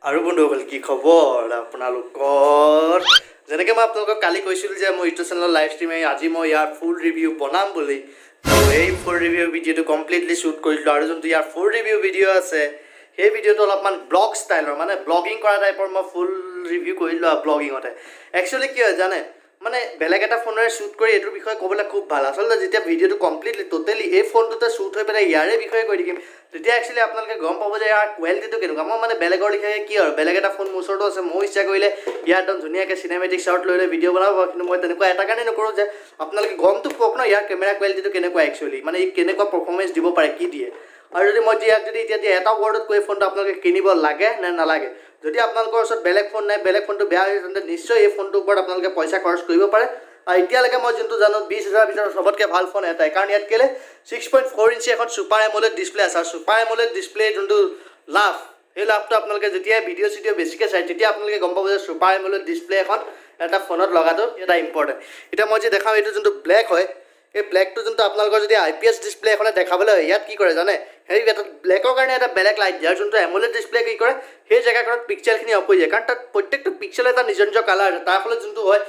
আৰু বন্ধুসকল কি খবৰ আপোনালোকৰ যেনেকৈ মই আপোনালোকক কালি কৈছিলোঁ যে মই ইউটিউব চেনেলৰ লাইভ ষ্ট্ৰীমে আজি মই ইয়াৰ ফুল ৰিভিউ বনাম বুলি এই ফুল ৰিভিউ ভিডিঅ'টো কমপ্লিটলি শ্বুট কৰিছিলোঁ আৰু যোনটো ইয়াৰ ফুল ৰিভিউ ভিডিঅ' আছে সেই ভিডিঅ'টো অলপমান ব্লগ ষ্টাইলৰ মানে ব্লগিং কৰা টাইপৰ মই ফুল ৰিভিউ কৰিলোঁ আৰু ব্লগিঙতে একচুৱেলি কি হয় জানে মানে বেলেগ এটা ফোনেৰে শ্বুট কৰি এইটোৰ বিষয়ে ক'বলৈ খুব ভাল আচলতে যেতিয়া ভিডিঅ'টো কমপ্লিটলি টোটেলি এই ফোনটোতে শ্বুট হৈ পেলাই ইয়াৰে বিষয়ে কৈ থাকিম তেতিয়া একচুৱেলি আপোনালোকে গম পাব যে ইয়াৰ কোৱালিটিটো কেনেকুৱা মই মানে বেলেগৰ লিখিয়াকৈ কি আৰু বেলেগ এটা ফোন মোৰ ওচৰতো আছে মই ইচ্ছা কৰিলে ইয়াৰ একদম ধুনীয়াকৈ চিনেমেটিক শ্বট লৈ ভিডিঅ' বনাব কিন্তু মই তেনেকুৱা এটা কাৰণেই নকৰোঁ যে আপোনালোকে গমটো পাওক ন ইয়াৰ কেমেৰা কোৱালিটিটো কেনেকুৱা একচুৱেলি মানে ই কেনেকুৱা পাৰফৰ্মেঞ্চ দিব পাৰে কি দিয়ে আৰু যদি মই ইয়াক যদি এতিয়া এটা ৱৰ্ডত কৈ ফোনটো আপোনালোকে কিনিব লাগে নে নালাগে যদি আপোনালোকৰ ওচৰত বেলেগ ফোন নাই বেলেগ ফোনটো বেয়া হৈছে তেন্তে নিশ্চয় এই ফোনটোৰ ওপৰত আপোনালোকে পইচা খৰচ কৰিব পাৰে আৰু এতিয়ালৈকে মই যোনটো জানো 20,000 ভিতৰত চবতকৈ ভাল ফোন এটাই কাৰণ ইয়াত কেলৈ 6.4 ইঞ্চি এখন ছুপাৰ এমোলেড ডিছপ্লে আছে আৰু ছুপাৰ এমোলেড ডিছপ্লে যোনটো লাভ সেই লাভটো আপোনালোকে যেতিয়াই ভিডিঅ' চিডিঅ' বেছিকৈ চাই তেতিয়া আপোনালোকে গম পাব যে ছুপাৰ এমোলেড ডিছপ্লে এখন এটা ফোনত লগাটো এটা ইম্পৰ্টেণ্ট এতিয়া মই যে দেখাওঁ এইটো যোনটো ব্লেক হয় এই ব্লেকটো যোনটো আপোনালোকৰ যদি IPS ডিছপ্লে এখনে দেখাবলৈ হয় ইয়াত কি কৰে জানে সেই এটা ব্লেকৰ কাৰণে এটা বেলেগ লাইট দিয়ে আৰু যোনটো এমোলেড ডিছপ্লে কি কৰে সেই জেগাখনত পিক্সেলখিনি অফ হৈ যায় কাৰণ তাত প্ৰত্যেকটো পিক্সেল এটা নিজৰ নিজৰ কালাৰ আছে তাৰ ফলত যোনটো হয়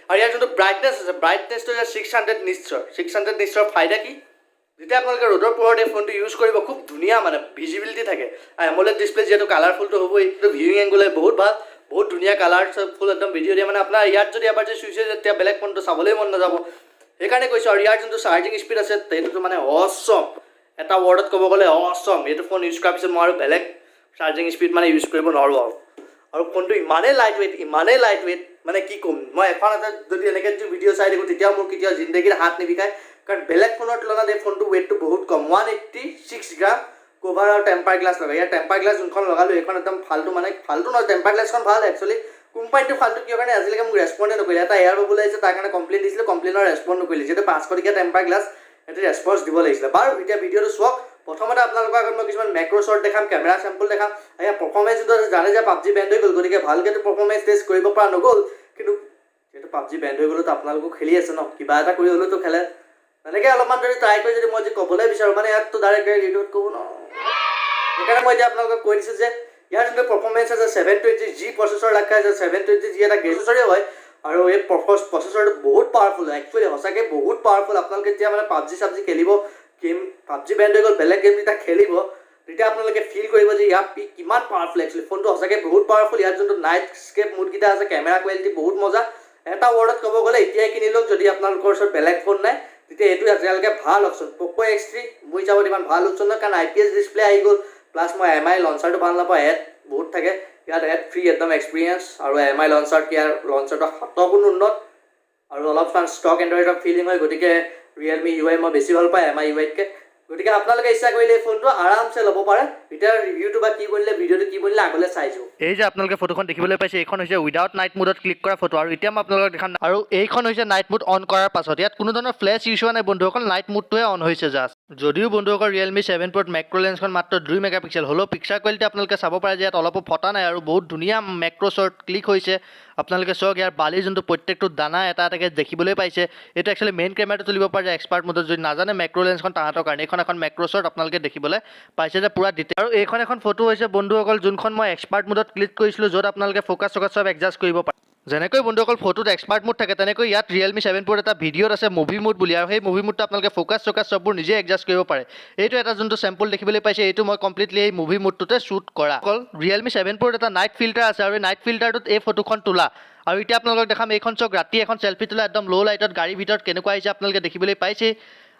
আৰু ইয়াৰ যোনটো ব্ৰাইটনেছ আছে ব্ৰাইটনেছটো ইয়াৰ 600 নিটছৰ 600 নিটছৰ ফাইদা কি যেতিয়া আপোনালোকে ৰ'দৰ পোহৰত এই ফোনটো ইউজ কৰিব খুব ধুনীয়া মানে ভিজিবিলিটি থাকে আৰু এমোলেড ডিছপ্লে যিহেতু কালাৰফুলটো হ'বই এইটো ভিউইং এংগুল বহুত ভাল বহুত ধুনীয়া কালাৰ ফুল একদম ভিডিঅ' দিয়ে মানে আপোনাৰ ইয়াত যদি এবাৰ যদি চুইছে তেতিয়া বেলেগ ফোনটো চাবলৈ মন নাযাব সেইকাৰণে কৈছোঁ আৰু ইয়াৰ যোনটো চাৰ্জিং স্পীড আছে সেইটোতো মানে অচম এটা ৱৰ্ডত ক'ব গ'লে অচম এইটো ফোন ইউজ কৰাৰ পিছত মই আৰু বেলেগ চাৰ্জিং স্পীড মানে ইউজ কৰিব নোৱাৰোঁ আৰু ফোনটো ইমানেই লাইট ৱেইট মানে কি ক'ম মই এখন এটা যদি এনেকৈ যদি ভিডিঅ' চাই থাকোঁ তেতিয়াও মোৰ কেতিয়াও জিন্দগীৰ হাত নিবিষায় কাৰণ বেলেগ ফোনৰ তুলনাত এই ফোনটো ৱেইটটো বহুত কম 186 গ্ৰাম কভাৰ আৰু টেম্পাৰ গ্লাছ লগাই ইয়াৰ টেম্পাৰ গ্লাছ যোনখন লগালোঁ এইখন একদম ফাল্টু মানে ফাল্টু নহয় টেম্পাৰ গ্লাছখন ভাল একচুৱেলি কোম্পানীটো ফাল্টু কিয় কাৰণে আজিলৈকে মোক ৰেছপণ্ডে নকৰিলে এটা এয়াৰ বাবুল আহিছে তাৰ কাৰণে কমপ্লেইন দিছিলোঁ কমপ্লেইনৰ ৰেছপণ্ড নকৰিলে যিহেতু 500 টকীয়া টেম্পাৰ গ্লাছ সেইটো ৰেছপন্স দিব লাগিছিলে বাৰু এতিয়া ভিডিঅ'টো চাওক প্ৰথমতে আপোনালোকৰ আগত মই কিছুমান মেক্ৰ'শ্বট দেখাম কেমেৰা চেম্পল দেখাম ইয়াৰ পাৰফৰ্মেঞ্চ যোনটো আছে জানে যে পাবজি বেণ্ড হৈ গ'ল গতিকে ভালকৈতো পাৰফৰ্মেঞ্চ টেষ্ট কৰিব পৰা নগ'ল কিন্তু যিহেতু পাবজি বেণ্ড হৈ গ'লেতো আপোনালোকো খেলি আছে ন কিবা এটা কৰি হ'লেওতো খেলে তেনেকৈ অলপমান যদি ট্ৰাই কৰি যদি মই যদি ক'বলৈ বিচাৰোঁ মানে ইয়াততো ডাইৰেক্ট ৰিভিউত ক'ব ন সেইকাৰণে মই এতিয়া আপোনালোকক কৈ দিছোঁ যে ইয়াৰ যোনটো পাৰফৰ্মেঞ্চ আছে 720G প্ৰচেছৰ ৰাখা আছে 720G এটা প্ৰচেছৰে হয় আৰু এই প্ৰচেছৰটো বহুত পাৱাৰফুল একচুৱেলি সঁচাকৈ বহুত পাৱাৰফুল আপোনালোকে যেতিয়া মানে পাবজি খেলিব গেম পাবজি বেণ্ড হৈ গ'ল বেলেগ গেম যেতিয়া খেলিব তেতিয়া আপোনালোকে ফিল কৰিব যে ইয়াৰ পিক কিমান পাৱাৰফুল একচুৱেলি ফোনটো সঁচাকৈ বহুত পাৱাৰফুল ইয়াৰ যোনটো নাইট স্কেপ মুডকেইটা আছে কেমেৰা কোৱালিটি বহুত মজা এটা ৱৰ্ডত ক'ব গ'লে এতিয়াই কিনি লওক যদি আপোনালোকৰ ওচৰত বেলেগ ফোন নাই তেতিয়া এইটো আজিকালিকে ভাল অপশ্যন প'ক' X3 মোৰ হিচাপত ইমান ভাল অপশ্যন নহয় কাৰণ IPS ডিছপ্লে আহি গ'ল প্লাছ মই MI লঞ্চাৰটো ভাল নাপাওঁ এড বহুত থাকে ইয়াত এড ফ্ৰী একদম এক্সপিৰিয়েঞ্চ আৰু MI লঞ্চাৰত ইয়াৰ লঞ্চাৰটো 7 গুণ উন্নত আৰু অলপমান ষ্টক এণ্ড্ৰইডৰ ফিলিং হয় গতিকে Realme UI মই বেছি ভাল পাওঁ MI UIতকৈ গতিকে আপোনালোকে ইচ্ছা কৰিলে এই ফোনটো আৰামছে ল'ব পাৰে এতিয়া ৰিভিউটো বা কি বনিলে ভিডিঅ'টো কি বনিলে আগলৈ চাইছোঁ এই যে আপোনালোকে ফটোখন দেখিবলৈ পাইছে এইখন হৈছে উইদাউট নাইট মোডত ক্লিক কৰা ফটো আৰু এতিয়া মই আপোনালোকক দেখাম আৰু এইখন হৈছে নাইট মোড অন কৰাৰ পাছত ইয়াত কোনো ধৰণৰ ফ্লেছ ইউজ হোৱা নাই বন্ধুসকল নাইট মোডটোৱে অন হৈছে জাষ্ট যদিও বন্ধুসকল Realme 7 Proত মেক্ৰ' লেন্সখন মাত্ৰ 2 মেগাপিক্সেল হ'লেও পিক্সাৰ কোৱালিটি আপোনালোকে চাব পাৰে যে ইয়াত অলপো ফটা নাই আৰু বহুত ধুনীয়া মেক্ৰ' শ্বট ক্লিক হৈছে আপোনালোকে চাওক ইয়াৰ বালিৰ যোনটো প্ৰত্যেকটো দানা এটা এটাকৈ দেখিবলৈ পাইছে এইটো একচুৱেলি মেইন কেমেৰাটো তুলিব পৰা যায় এক্সপাৰ্ট মোডত যদি নাজানে মেক্ৰ' লেন্সখন তাহাঁতৰ কাৰণে এইখন এখন মেক্ৰ' শ্বট আপোনালোকে দেখিবলৈ পাইছে যে পুৰা ডিটেইল আৰু এইখন এখন ফটো হৈছে বন্ধুসকল যোনখন মই এক্সপাৰ্ট মোডত ক্লিক কৰিছিলোঁ য'ত আপোনালোকে ফ'কাছ চব এডজাষ্ট কৰিব পাৰে যেনেকৈ বন্ধুসকল ফটোত এক্সপাৰ্ট মোড থাকে তেনেকৈ ইয়াত Realme 7 Proত এটা ভিডিঅ'ত আছে মুভি মোড বুলি আৰু সেই মুভি মোডটো আপোনালোকে ফ'কাছ চববোৰ নিজে এডজাষ্ট কৰিব পাৰে এইটো এটা যোনটো চেম্পল দেখিবলৈ পাইছে এইটো মই কমপ্লিটলি এই মুভি মোডটোতে শ্বুট কৰা অকল Realme 7 Proত এটা নাইট ফিল্টাৰ আছে আৰু এই নাইট ফিল্টাৰটোত এই ফটোখন তোলা আৰু এতিয়া আপোনালোকক দেখাম এইখন চক ৰাতি এখন চেল্ফি তোলা একদম ল' লাইটত গাড়ীৰ ভিতৰত কেনেকুৱা আহিছে আপোনালোকে দেখিবলৈ পাইছে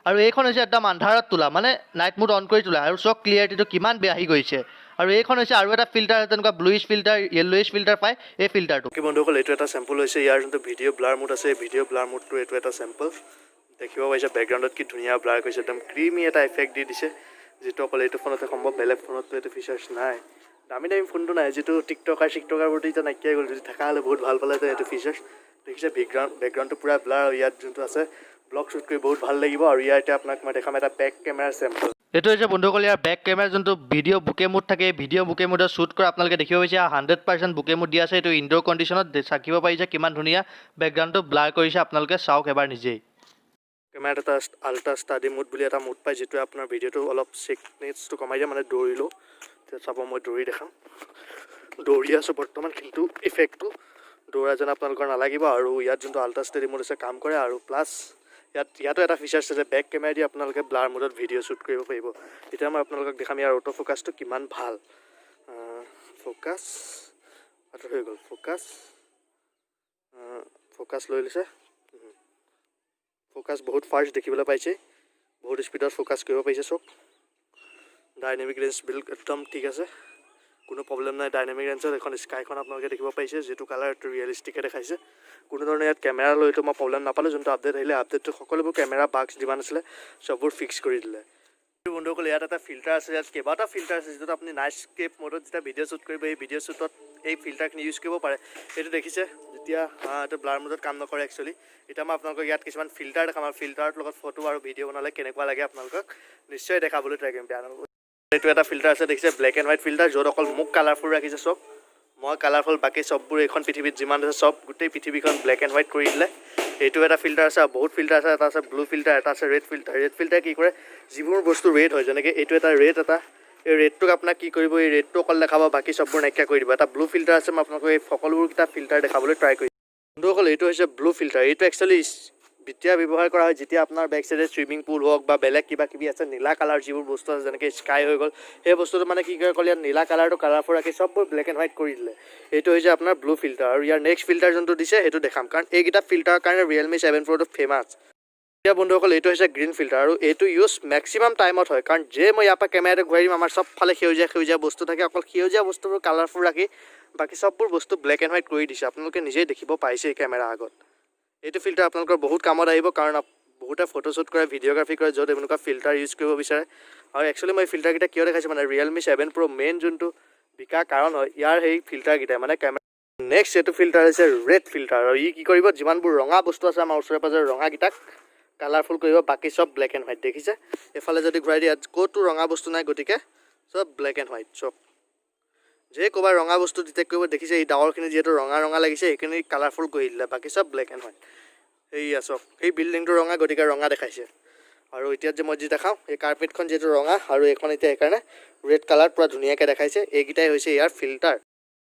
আৰু এইখন হৈছে একদম আন্ধাৰত তোলা মানে নাইট মোড অন কৰি তোলা আৰু চক ক্লিয়াৰিটিটো কিমান বেয়া আহি গৈছে আৰু এইখন হৈছে আৰু এটা ফিল্টাৰ তেনেকুৱা ব্লুইছ ফিল্টাৰ য়েল্লোইছ ফিল্টাৰ পায় এই ফিল্টাৰটো কি বন্ধুসকল এইটো এটা চেম্পল হৈছে ইয়াৰ যোনটো ভিডিঅ' ব্লাৰ মোড আছে এই ভিডিঅ' ব্লাৰ মোডটো এইটো এটা চেম্পল দেখিব পাইছে বেকগ্ৰাউণ্ডত কি ধুনীয়া ব্লাৰ কৰিছে একদম ক্ৰিমি এটা এফেক্ট দি দিছে যিটো অকল এইটো ফোনতে সম্ভৱ বেলেগ ফোনততো এইটো ফিচাৰ্ছ নাই দামী ফোনটো নাই যিটো টিকটকাৰবোৰতো এতিয়া নাইকিয়াই গ'ল যদি থকা হ'লে বহুত ভাল পালেহেঁতেন এইটো ফিচাৰ্ছ দেখিছে বেকগ্ৰাউণ্ডটো পূৰা ব্লাৰ আৰু ইয়াত যোনটো আছে ব্লগ শ্বুট কৰি বহুত ভাল লাগিব আৰু ইয়াৰ এতিয়া আপোনাক মই দেখাম এটা বেক কেমেৰাৰ চেম্পল এইটো হৈছে বন্ধুসকল ইয়াৰ বেক কেমেৰা যোনটো ভিডিঅ' বুকে মোড থাকে ভিডিঅ' বুকে মোডত শ্বুট কৰা আপোনালোকে দেখিব পাইছে 100% বুকে মোড দিয়া আছে এইটো ইনডোৰ কণ্ডিশ্যনত চাকিব পাৰিছে কিমান ধুনীয়া বেকগ্ৰাউণ্ডটো ব্লাৰ কৰিছে আপোনালোকে চাওক এবাৰ নিজেই কেমেৰাত এটা আল্ট্ৰা ষ্টাডি মোড বুলি এটা মোড পায় যিটোৱে আপোনাৰ ভিডিঅ'টো অলপ চেকনেছটো কমাই দিয়ে মানে দৌৰিলোঁ চাব মই দৌৰি দেখাম দৌৰি আছোঁ বৰ্তমান, কিন্তু ইফেক্টটো দৌৰা যেন আপোনালোকৰ নালাগিব। আৰু ইয়াত যোনটো আল্ট্ৰা ষ্টেডি মোড আছে কাম কৰে, আৰু প্লাছ ইয়াতো এটা ফিচাৰ্ছ আছে যে বেক কেমেৰা দি আপোনালোকে ব্লাৰ মোডত ভিডিঅ' শ্বুট কৰিব পাৰিব। এতিয়া মই আপোনালোকক দেখাম ইয়াৰ অটো ফ'কাছটো কিমান ভাল। ফ'কাছ হৈ গ'ল, ফ'কাছ লৈ লৈছে। ফ'কাছ বহুত ফাষ্ট দেখিবলৈ পাইছে, বহুত স্পীডত ফ'কাছ কৰিব পাৰিছে। চব ডাইনেমিক ৰেঞ্জ বিল একদম ঠিক আছে, কোনো প্ৰব্লেম নাই ডাইনেমিক ৰেঞ্জত। এখন স্কাইখন আপোনালোকে দেখিব পাৰিছে, যিটো কালাৰ এইটো ৰিয়েলিষ্টিকে দেখাইছে। কোনো ধৰণে ইয়াত কেমেৰা লৈতো মই প্ৰব্লেম নাপালোঁ। যোনটো আপডেট আহিলে আপডেটটো সকলোবোৰ কেমেৰা বাগছ যিমান আছিলে চববোৰ ফিক্স কৰি দিলে। বন্ধুসকল ইয়াত এটা ফিল্টাৰ আছে, ইয়াত কেইবাটা ফিল্টাৰ আছে, যিটোত আপুনি নাইট স্কেপ মোডত যেতিয়া ভিডিঅ' শ্বুট কৰিব, এই ভিডিঅ' শ্বুটত এই ফিল্টাৰখিনি ইউজ কৰিব পাৰে। এইটো দেখিছে, যেতিয়া এইটো ব্লাৰ মোডত কাম নকৰে একচুৱেলি। এতিয়া মই আপোনালোকক ইয়াত কিছুমান ফিল্টাৰ দেখাম, আৰু ফিল্টাৰৰ লগত ফটো আৰু ভিডিঅ' বনালে কেনেকুৱা লাগে আপোনালোকক নিশ্চয় দেখাবলৈ ট্ৰাই কৰিম, বেয়া নহ'ব। এইটো এটা ফিল্টাৰ আছে দেখিছে, ব্লেক এণ্ড হোৱাইট ফিল্টাৰ, য'ত অকল মোক কালাৰফুল ৰাখিছে চব। মই কালাৰফুল, বাকী চববোৰ এইখন পৃথিৱীত যিমান আছে চব গোটেই পৃথিৱীখন ব্লেক এণ্ড হোৱাইট কৰি দিলে। এইটো এটা ফিল্টাৰ আছে, বহুত ফিল্টাৰ আছে। এটা আছে ব্লু ফিল্টাৰ, এটা আছে ৰেড ফিল্টাৰ। ৰেড ফিল্টাৰ কি কৰে, যিবোৰ বস্তু ৰেড হয়, যেনেকৈ এইটো এটা ৰেড, এটা এই ৰেডটোক আপোনাক কি কৰিব, এই ৰেডটো অকল দেখাব, বাকী চববোৰ নাইকিয়া কৰি দিব। এটা ব্লু ফিল্টাৰ আছে, মই আপোনালোকক এই সকলোবোৰকেইটা ফিল্টাৰ দেখাবলৈ ট্ৰাই কৰিম। বন্ধুসকল এইটো হৈছে ব্লু ফিল্টাৰ। এইটো একচুৱেলি যেতিয়া ব্যৱহাৰ কৰা হয়, যেতিয়া আপোনাৰ বেক চাইডে চুইমিং পুল হওক বা বেলেগ কিবা কিবি আছে, নীলা কালাৰ যিবোৰ বস্তু আছে, যেনেকৈ স্কাই হৈ গ'ল, সেই বস্তুটো মানে কি কৰে, ক'লে ইয়াত নীলা কালাৰটো কালাৰফুল ৰাখি চববোৰ ব্লেক এণ্ড হোৱাইট কৰি দিলে। এইটো হৈছে আপোনাৰ ব্লু ফিল্টাৰ। আৰু ইয়াৰ নেক্সট ফিল্টাৰ যোনটো দিছে সেইটো দেখাম, কাৰণ এইকেইটা ফিল্টাৰৰ কাৰণে Realme 7 Proটো ফেমাছ। এতিয়া বন্ধুসকল এইটো হৈছে গ্ৰীণ ফিল্টাৰ, আৰু এইটো ইউজ মেক্সিমাম টাইমত হয়, কাৰণ যে মই ইয়াৰ পৰা কেমেৰাটো ঘূৰাই দিম, আমাৰ চবফালে সেউজীয়া বস্তু থাকে, অকল সেউজীয়া বস্তুবোৰ কালাৰফুল ৰাখি বাকী চববোৰ বস্তু ব্লেক এণ্ড হোৱাইট কৰি দিছে। আপোনালোকে নিজেই দেখিব পাইছে এই কেমেৰা আগত। এইটো ফিল্টাৰ আপোনালোকৰ বহুত কামত আহিব, কাৰণ বহুতে ফটোশ্বুট কৰে, ভিডিঅ'গ্ৰাফী কৰে, য'ত এনেকুৱা ফিল্টাৰ ইউজ কৰিব বিচাৰে। আৰু একচুৱেলি মই ফিল্টাৰকেইটা কিয় দেখাইছোঁ, মানে Realme 7 Pro মেইন যোনটো বিকাৰ কাৰণ হয় ইয়াৰ সেই ফিল্টাৰকেইটাই, মানে কেমেৰা। নেক্সট এইটো ফিল্টাৰ হৈছে ৰেড ফিল্টাৰ, আৰু ই কি কৰিব, যিমানবোৰ ৰঙা বস্তু আছে আমাৰ ওচৰে পাজৰে ৰঙাকেইটাক কালাৰফুল কৰিব, বাকী চব ব্লেক এণ্ড হোৱাইট। দেখিছে, এফালে যদি ঘূৰাই দিয়ে ক'তো ৰঙা বস্তু নাই, গতিকে চব ব্লেক এণ্ড হোৱাইট। চব যে ক'ৰবাত ৰঙা বস্তু ডিটেক্ট কৰিব, দেখিছে এই ডাৱৰখিনি যিহেতু ৰঙা ৰঙা লাগিছে, সেইখিনি কালাৰফুল কৰি দিলে, বাকী চব ব্লেক এণ্ড হোৱাইট। সেয়া চব, সেই বিল্ডিংটো ৰঙা, গতিকে ৰঙা দেখাইছে। আৰু এতিয়া যে মই যি দেখাওঁ, এই কাৰ্পেটখন যিহেতু ৰঙা, আৰু এইখন এতিয়া সেইকাৰণে ৰেড কালাৰ পূৰা ধুনীয়াকৈ দেখাইছে। এইকেইটাই হৈছে ইয়াৰ ফিল্টাৰ।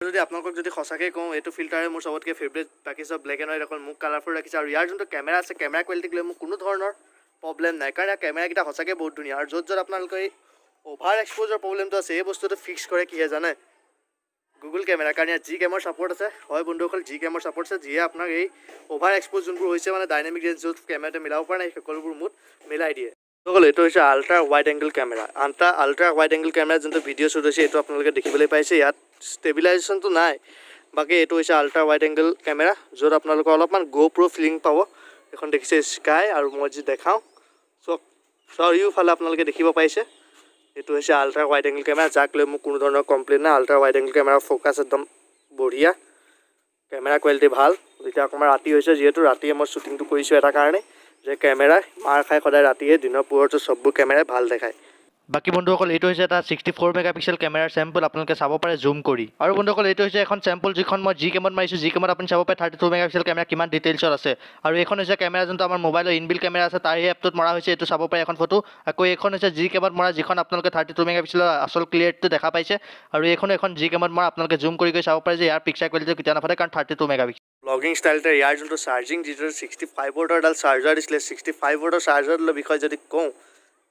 যদি আপোনালোকক যদি সঁচাকৈ কওঁ, এইটো ফিল্টাৰে মোৰ চবতকৈ ফেভৰেট। বাকী চব ব্লেক এণ্ড হোৱাইট, অকল মোক কালাৰফুল ৰাখিছে। আৰু ইয়াৰ যোনটো কেমেৰা আছে, কেমেৰা কোৱালিটিক লৈ মোৰ কোনো ধৰণৰ প্ৰব্লেম নাই, কাৰণ ইয়াৰ কেমেৰাকেইটা সঁচাকৈ বহুত ধুনীয়া। আৰু য'ত আপোনালোকৰ এই অভাৰ এক্সপ'জৰ প্ৰব্লেমটো আছে, এই বস্তুটো ফিক্স কৰে কিহে জানে, গুগল কেমেৰা। কাৰণ ইয়াত জি কেমৰ ছাপৰ্ট আছে, হয় বন্ধুসকল, জি কেমৰ ছাপৰ্ট আছে, যিয়ে আপোনাক এই অভাৰ এক্সপ'জ যোনবোৰ হৈছে, মানে ডাইনেমিক ৰেঞ্জ য'ত কেমেৰাটো মিলাব পৰা নাই, সকলোবোৰ মুড মিলাই দিয়ে। বন্ধুসকল এইটো হৈছে ultra wide angle camera. Ultra wide angle camera যোনটো ভিডিঅ' শ্বুট হৈছে, এইটো আপোনালোকে দেখিবলৈ পাইছে। ইয়াত ষ্টেবিলাইজেশ্যনটো নাই, বাকী এইটো হৈছে আল্ট্ৰা ৱাইড এংগল কেমেৰা, য'ত আপোনালোকৰ অলপমান GoPro ফিলিং পাব। এখন দেখিছে স্কাই, আৰু মই যি দেখাওঁ চাৰিওফালে আপোনালোকে দেখিব পাইছে। এইটো হৈছে আল্ট্ৰা ৱাইড এংগল কেমেৰা, যাক লৈ মোৰ কোনো ধৰণৰ কমপ্লেইন নাই। Ultra wide angle camera focus একদম বঢ়িয়া, কেমেৰা কোৱালিটি ভাল। এতিয়া অকণমান ৰাতি হৈছে, যিহেতু ৰাতিয়ে মই শ্বুটিংটো কৰিছোঁ এটা কাৰণে, যে কেমেৰা মাৰ খাই সদায় ৰাতিয়ে, দিনৰ পোহৰটো চববোৰ কেমেৰাই ভাল দেখায়। বাকী বন্ধুসকল এইটো হৈছে এটা 64 মেগাপিক্সেল কেমেৰাৰ চেম্পল, আপোনালোকে চাব পাৰে জুম কৰি। আৰু বন্ধুসকল এইটো হৈছে এখন চেম্পল, যিখন মই জি কেমত মাৰিছোঁ। জি কেমত আপুনি চাব পাৰে 32 মেগাপিক্সেল কেমেৰা কিমান ডিটেইলছত আছে। আৰু এইখন হৈছে কেমেৰা যোনটো আমাৰ মোবাইলৰ ইনবিল কেমেৰা আছে, তাৰ এই এপটোত মৰা হৈছে। এইটো চাব পাৰে এখন ফটো। আকৌ এইখন হৈছে জি কেমত মৰা, যিখন আপোনালোকে 32 মেগাপিক্সেলৰ আচল ক্লিয়াৰিটিটো দেখা পাইছে। আৰু এইখনো এখন জি কেমত মৰা, আপোনালোকে জুম কৰি চাব পাৰে যে ইয়াৰ পিক্সাৰ কোৱালিটি কেতিয়া নাফাটে, কাৰণ 32 মেগাপিক্সেল। ব্লগিং ষ্টাইলতে ইয়াৰ যোনটো চাৰ্জিং, যিটো 65 ভোল্টৰ এডাল চাৰ্জাৰ দিছিলে, 65 ভোল্টৰ চাৰ্জাৰৰ বিষয়ে যদি কওঁ,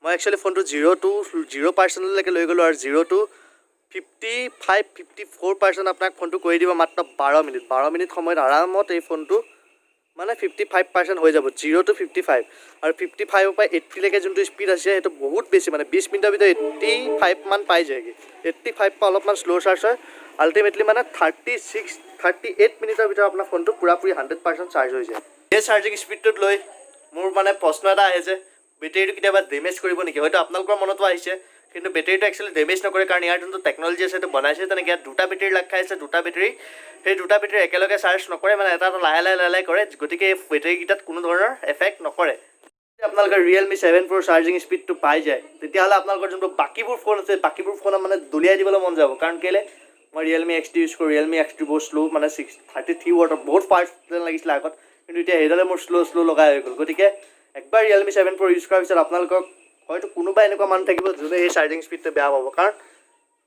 মই একচুৱেলি ফোনটো 0% লৈ গ'লোঁ, আৰু 0 to 54% আপোনাক ফোনটো কৰি দিব মাত্ৰ 12 মিনিট। 12 মিনিট সময়ত আৰামত এই ফোনটো মানে 55% হৈ যাব, 0 to 55। আৰু 55ৰ পৰা 80লৈকে যোনটো স্পীড আছে, সেইটো বহুত বেছি, মানে 20 মিনিটৰ ভিতৰত 85 মান পাই যায়গৈ। 85 পৰা অলপমান শ্ল' চাৰ্জ হয়, আল্টিমেটলি মানে 38 মিনিটৰ ভিতৰত আপোনাৰ ফোনটো পূৰাপূৰি 100% চাৰ্জ হৈ যায়। এই চাৰ্জিং স্পীডটোত লৈ মোৰ মানে প্ৰশ্ন এটা আহে যে বেটেৰীটো কেতিয়াবা ডেমেজ কৰিব নেকি। হয়তো আপোনালোকৰ মনতো আহিছে, কিন্তু বেটেৰীটো একচুৱেলি ডেমেজ নকৰে, কাৰণ ইয়াৰ যোনটো টেকন'লজি আছে সেইটো বনাইছে তেনেকৈ। ইয়াত দুটা বেটেৰী লাগ খাইছে, দুটা বেটেৰী, সেই দুটা বেটেৰী একেলগে চাৰ্জ নকৰে, মানে এটা লাহে লাহে কৰে, গতিকে এই বেটেৰীকেইটাত কোনো ধৰণৰ এফেক্ট নকৰে। যদি আপোনালোকে Realme 7 Pro চাৰ্জিং স্পীডটো পাই যায়, তেতিয়াহ'লে আপোনালোকৰ যোনটো বাকীবোৰ ফোন আছে, বাকীবোৰ ফোনত মানে দলিয়াই দিবলৈ মন যাব। কাৰণ কেলৈ, মই Realme X2 ইউজ কৰোঁ। Realme X2 বহুত শ্ল', মানে 33 ৱাটত বহুত ফাষ্ট যেন লাগিছিলে আগত, কিন্তু এতিয়া সেইডালে মোৰ শ্ল' লগাই হৈ গ'ল। গতিকে একবাৰ Realme 7 Pro ইউজ কৰাৰ পিছত আপোনালোকক হয়তো কোনোবা এনেকুৱা মানুহ থাকিব যোনে সেই চাৰ্জিং স্পীডটো বেয়া পাব, কাৰণ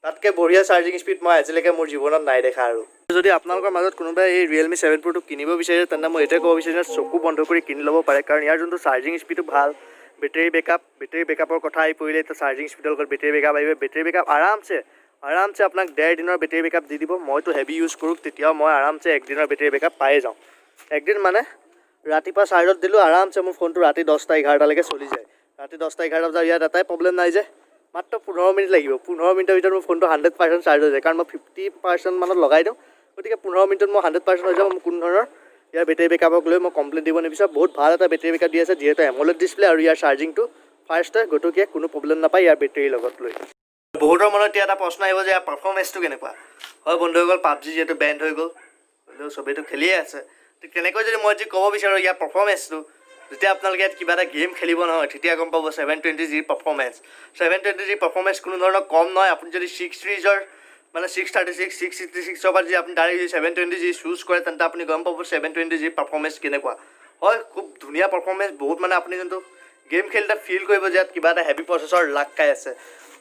তাতকৈ বঢ়িয়া চাৰ্জিং স্পীড মই আজিলৈকে মোৰ জীৱনত নাই দেখা। আৰু যদি আপোনালোকৰ মাজত কোনোবাই এই Realme 7 Proটো কিনিব বিচাৰে তেন্তে মই এইটোৱে ক'ব বিচাৰিম যে চকু বন্ধ কৰি কিনি ল'ব পাৰে, কাৰণ ইয়াৰ যোনটো চাৰ্জিং স্পীডটো ভাল, বেটেৰী বেকআপৰ কথা আহি পৰিলে এতিয়া চাৰ্জিং স্পীডৰ লগত বেটেৰী বেকআপ আহিব। বেটেৰী বেকআপ আৰামছে আপোনাক 1.5 দিনৰ বেটেৰী বেকআপ দি দিব। মইতো হেভি ইউজ কৰোঁ, তেতিয়াও মই আৰামছে 1 দিনৰ বেটেৰী বেকআপ পায়ে যাওঁ। একদিন মানে ৰাতিপুৱা চাৰ্জত দিলোঁ, আৰামছে মোৰ ফোনটো ৰাতি 10টা 11টালৈকে চলি যায়। ৰাতি 10টা 11টা বজাত ইয়াত এটাই প্ৰব্লেম নাই যে মাত্ৰ 15 মিনিট লাগিব। 15 মিনিটৰ ভিতৰত মোৰ ফোনটো 100% চাৰ্জ হৈ যায়, কাৰণ মই 50% মানত লগাই দিওঁ। গতিকে 15 মিনিটত মই 100% হৈ যাব। মোৰ কোনো ধৰণৰ ইয়াৰ বেটেৰী বেকআপক লৈ মই কমপ্লেইন দিব নিবিচাৰোঁ। বহুত ভাল এটা বেটেৰী বেকআপ দি আছে, যিহেতু এমোলেড ডিছপ্লে আৰু ইয়াৰ চাৰ্জিংটো ফাৰ্ষ্ট হয়, গতিকে কোনো প্ৰব্লেম নাপায় ইয়াৰ বেটেৰীৰ লগত লৈ। বহুতৰ মনত এতিয়া এটা প্ৰশ্ন আহিব যে ইয়াৰ পাৰফৰ্মেঞ্চটো কেনেকুৱা হয়। বন্ধুসকল, পাবজি যিহেতু বেণ্ড হৈ গ'ল, হ'লেও চবেইটো খেলিয়ে আছে। ঠিক তেনেকৈ যদি মই ক'ব বিচাৰোঁ ইয়াৰ পাৰফৰ্মেঞ্চটো, যেতিয়া আপোনালোকে ইয়াত কিবা এটা গেম খেলিব নহয়, তেতিয়া গম পাব 720G পাৰফৰ্মেঞ্চ। 720G পাৰফৰ্মেঞ্চ কোনো ধৰণৰ কম নহয়। আপুনি যদি 6 চিৰিজৰ মানে 636, 666ৰ পৰা যদি আপুনি ডাইৰেক্ট 720G চুজ কৰে, তেন্তে আপুনি গম পাব 720G পাৰফৰ্মেঞ্চ কেনেকুৱা হয়। খুব ধুনীয়া পাৰফৰ্মেঞ্চ, বহুত মানে আপুনি যোনটো গেম খেলিলে ফিল কৰিব যে ইয়াত কিবা এটা হেভি প্ৰচেছৰ লাগ খাই আছে।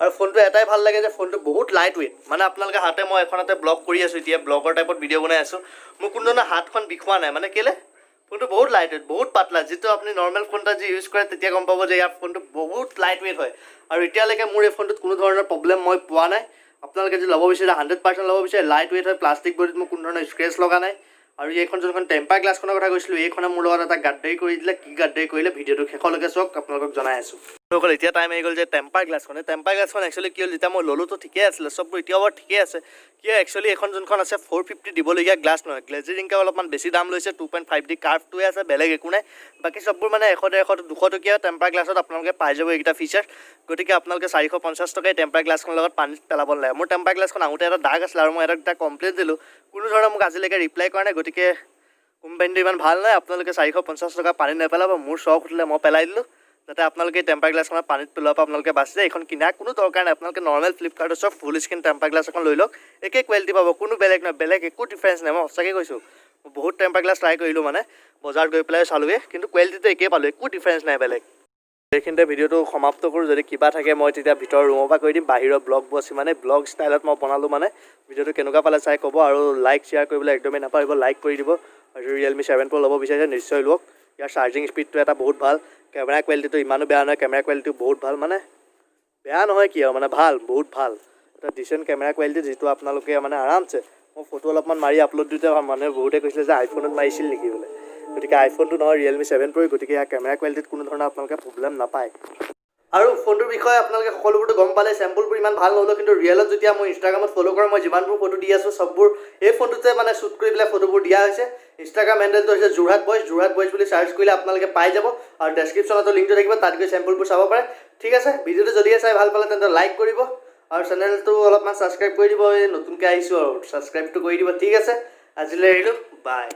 আৰু ফোনটো এটাই ভাল লাগে যে ফোনটো বহুত লাইট ৱেইট। মানে আপোনালোকে মই এখন হাতে ব্লগ কৰি আছোঁ, এতিয়া ব্লগৰ টাইপত ভিডিঅ' বনাই আছোঁ, মোৰ কোনো ধৰণৰ হাতখন বিষোৱা নাই। মানে কেলে ফোনটো বহুত লাইট ৱেইট, বহুত পাতলা। যিটো আপুনি নৰ্মেল ফোন এটা যি ইউজ কৰে তেতিয়া গম পাব যে ইয়াৰ ফোনটো বহুত লাইট ৱেইট হয়। আৰু এতিয়ালৈকে মোৰ এই ফোনটোত কোনো ধৰণৰ প্ৰব্লেম মই পোৱা নাই। আপোনালোকে যদি ল'ব বিচাৰে 100% ল'ব বিচাৰে, লাইট ৱেইট হয়, প্লাষ্টিক বডিত মোৰ কোনো ধৰণৰ স্ক্ৰেচ লগা নাই। আৰু এইখন যোনখন টেম্পাৰ গ্লাছখনৰ কথা কৈছিলোঁ, এইখনে মোৰ লগত এটা গাদ্দাৰি কৰি দিলে। কি গাদ্দাৰি কৰিলে ভিডিঅ'টো শেষলৈকে চাওক, আপোনালোকক জনাই আছোঁ। এতিয়া টাইম আহি গ'ল যে টেম্পাৰ গ্লাছখন একচুৱেলি কি হ'ল, যেতিয়া মই ল'লোতো ঠিকেই আছিলে, চববোৰ এতিয়াও বাৰু ঠিকেই আছে। কিয় একচুৱেলি এখন যোনখন আছে 450 দিবলগীয়া গ্লাছ নহয়, গ্লেজিৰিংকে অলপমান বেছি দাম লৈছে। 2.5D কাৰ্ভটোৱে আছে, বেলেগ একো নাই। বাকী চববোৰ মানে 100, 150, 200 টকীয়া টেম্পাৰ গ্লাছত আপোনালোকে পাই যাব এইকেইটা ফিচাৰ। গতিকে আপোনালোকে 450 টকাই টেম্পাৰ গ্লাছখনৰ লগত পানীত পেলাব নালাগে। মোৰ টেম্পাৰ গ্লাছখন আহোঁতে এটা দাগ আছিলে, আৰু মই এটা কমপ্লেইন দিলোঁ, কোনো ধৰণৰ মোক আজিলৈকে ৰিপ্লাই কৰা নাই। গতিকে কোম্পানীটো ইমান ভাল নাই, আপোনালোকে 450 টকা পানীত নেপেলাব। মোৰ চখ উঠিলে মই পেলাই দিলোঁ, যাতে আপোনালোকে টেম্পাৰ গ্লাছখনত পানীত পেলোৱাৰ পৰা আপোনালোকে বাচি যায়। এইখন কিনাৰ কোনো দৰকাৰ নাই। আপোনালোকে নৰ্মেল ফ্লিপকাৰ্টত চব ফুল স্ক্ৰীণ টেম্পাৰ গ্লাছ এখন লৈ লওক, একেই কোৱালিটি পাব, কোনো বেলেগ নহয়, বেলেগ একো ডিফাৰেঞ্চ নাই। মই সঁচাকৈ কৈছোঁ, মই বহুত টেম্পাৰ গ্লাছ ট্ৰাই কৰিলোঁ, মানে বজাৰত গৈ পেলাই চালোঁগৈ, কিন্তু কোৱালিটিটো একেই পালোঁ, একো ডিফাৰেঞ্চ নাই বেলেগ। এইখিনিতে ভিডিঅ'টো সমাপ্ত কৰোঁ। যদি কিবা থাকে মই তেতিয়া ভিতৰৰ ৰুমৰ পৰা কৰি দিম। বাহিৰৰ ব্লগবোৰ আছে, মানে ব্লগ ষ্টাইলত মই বনালোঁ। মানে ভিডিঅ'টো কেনেকুৱা পালে চাই ক'ব, আৰু লাইক শ্বেয়াৰ কৰিবলৈ একদমেই নাপাহৰিব, লাইক কৰি দিব। আৰু Realme 7 Pro ল'ব বিচাৰিছে নিশ্চয় লওক। ইয়াৰ চাৰ্জিং স্পীডটো এটা বহুত ভাল, কেমেৰা কোৱালিটিটো ইমানো বেয়া নহয়, কেমেৰা কোৱালিটিও বহুত ভাল। মানে বেয়া নহয় কি আৰু, মানে ভাল, বহুত ভাল। এটা ডিচেণ্ট কেমেৰা কোৱালিটি, যিটো আপোনালোকে মানে আৰামছে, মই ফটো অলপমান মাৰি আপলোড দিওঁতে মানুহে বহুতে কৈছিলে যে আইফোনত মাৰিছিল নেকি বোলে। গতিকে আইফোনটো নহয়, Realme 7 Pro, গতিকে ইয়াৰ কেমেৰা কোৱালিটিত কোনো ধৰণৰ আপোনালোকে প্ৰব্লেম নাপায়। আৰু ফোনটোৰ বিষয়ে আপোনালোকে সকলোবোৰতো গম পালে, চেম্পলবোৰ ইমান ভাল নহ'লেও, কিন্তু ৰিয়েলত যেতিয়া মই ইনষ্টাগ্ৰামত ফ'ল' কৰা মই যিমানবোৰ ফটো দি আছোঁ, চববোৰ এই ফোনটোতে মানে শ্বুট কৰি পেলাই ফটোবোৰ দিয়া হৈছে। ইনষ্টাগ্ৰাম হেণ্ডেলটো হৈছে যোৰহাট বইজ বুলি চাৰ্চ কৰিলে আপোনালোকে পাই যাব। আৰু ডেছক্ৰিপশ্যনতো লিংকটো থাকিব, তাত গৈ চেম্পলবোৰ চাব পাৰে। ঠিক আছে, ভিডিঅ'টো যদিহে চাই ভাল পালে তেন্তে লাইক কৰিব, আৰু চেনেলটো অলপমান ছাবস্ক্ৰাইব কৰি দিব। এই নতুনকৈ আহিছোঁ আৰু ছাবস্ক্ৰাইবটো কৰি দিব। ঠিক আছে, আজিলৈ এৰিলোঁ, বাই।